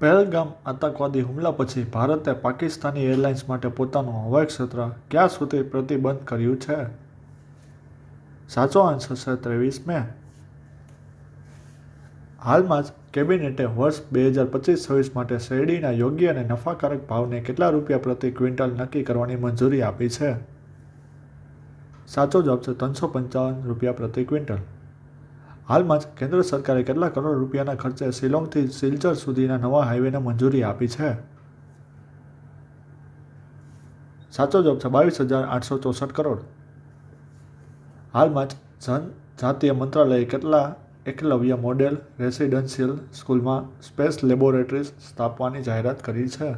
પહેલગામ આતંકવાદી હુમલા પછી ભારતે પાકિસ્તાની એરલાઇન્સ માટે પોતાનું હવાઈ ક્ષેત્ર ક્યાં સુધી પ્રતિબંધ કર્યું છે? સાચો આન્સર છે 23 મે. હાલમાં જ કેબિનેટે વર્ષ 2025-26 માટે શેરડીના યોગ્ય અને નફાકારક ભાવને કેટલા રૂપિયા પ્રતિ ક્વિન્ટલ નક્કી કરવાની મંજૂરી આપી છે? સાચો જવાબ છે 355 રૂપિયા પ્રતિ ક્વિન્ટલ. હાલમાં જ કેન્દ્ર સરકારે કેટલા કરોડ રૂપિયાના ખર્ચે શિલોંગથી સિલચર સુધીના નવા હાઈવેને મંજૂરી આપી છે? સાચો જવાબ છે 22,864 કરોડ. હાલમાં જ જનજાતીય મંત્રાલયે કેટલા એકલવ્ય મોડેલ રેસિડેન્શિયલ સ્કૂલમાં સ્પેસ લેબોરેટરીઝ સ્થાપવાની જાહેરાત કરી છે?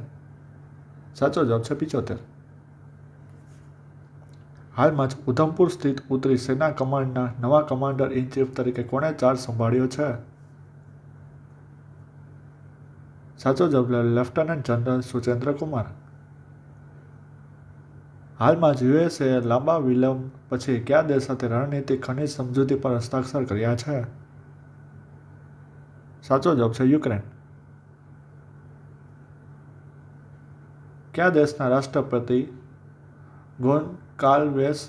સાચો જવાબ છે 75. હાલમાં જ ઉધમપુર સ્થિત ઉત્તરી સેના કમાન્ડના નવા કમાન્ડર ઇન ચીફ તરીકે કોણે ચાર્જ સંભાળ્યો છે? સાચો જવાબ લેફ્ટનન્ટ જનરલ સુચેન્દ્ર કુમાર. હાલમાં જ યુએસએ લાંબા વિલંબ પછી કયા દેશ સાથે રણનીતિક ખનિજ સમજૂતી પર હસ્તાક્ષર કર્યા છે? સાચો જવાબ છે યુક્રેન. કયા દેશના રાષ્ટ્રપતિ ગોન્કાલ્વેસ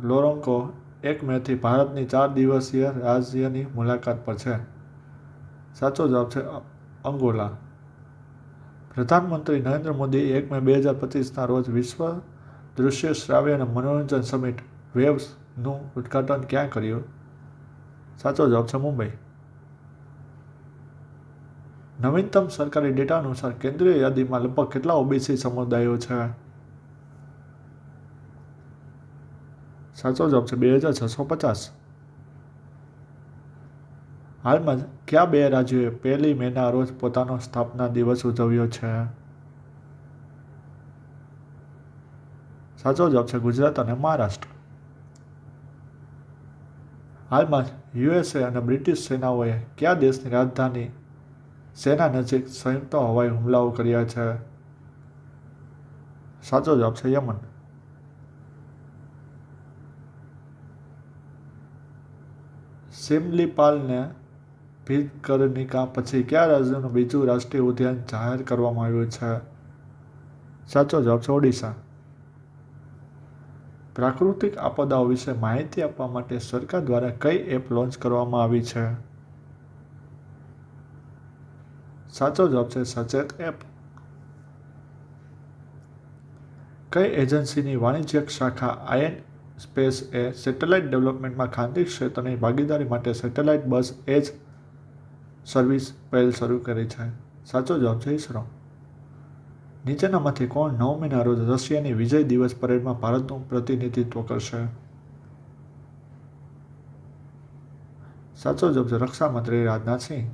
લોરેન્કો 1 મેથી ભારતની 4 દિવસીય રાજ્યની મુલાકાત પર છે? સાચો જવાબ છે અંગોલા. પ્રધાનમંત્રી નરેન્દ્ર મોદી 1 મે 2025ના રોજ વિશ્વ દૃશ્ય શ્રાવ્ય અને મનોરંજન સમિટ વેવ્સનું ઉદ્ઘાટન ક્યાં કર્યું? સાચો જવાબ છે મુંબઈ. નવીનતમ સરકારી ડેટા અનુસાર કેન્દ્રીય યાદીમાં લગભગ કેટલા ઓબીસી સમુદાયો છે? સાચો જવાબ છે 2,650. હાલમાં જ કયા 2 રાજ્યોએ 1 મેના રોજ પોતાનો સ્થાપના દિવસ ઉજવ્યો છે? સાચો જવાબ છે ગુજરાત અને મહારાષ્ટ્ર. હાલમાં જ યુએસએ અને બ્રિટિશ સેનાઓએ કયા દેશની રાજધાની સેના નજીક સંયુક્ત હવાઈ હુમલાઓ કર્યા છે? સાચો જવાબ છે યમન. સિમલીપાલને ભિતકર્નિકા પછી કયા રાજ્યનું બીજું રાષ્ટ્રીય ઉદ્યાન જાહેર કરવામાં આવ્યું છે? સાચો જવાબ છે ઓડિશા. પ્રાકૃતિક આપદાઓ વિશે માહિતી આપવા માટે સરકાર દ્વારા કઈ એપ લોન્ચ કરવામાં આવી છે? સાચો જવાબ છે સચેત એપ. કઈ એજન્સીની વાણિજ્યક શાખા આયન સ્પેસ એ સેટેલાઇટ ડેવલપમેન્ટમાં ખાનગી ક્ષેત્રની ભાગીદારી માટે સેટેલાઇટ બસ એજ સર્વિસ પહેલ શરૂ કરી છે? સાચો જવાબ છે ઇસરો. નીચેનામાંથી કોણ 9 મેના રોજ રશિયાની વિજય દિવસ પરેડમાં ભારતનું પ્રતિનિધિત્વ કરશે? સાચો જવાબ છે રક્ષામંત્રી રાજનાથ સિંહ.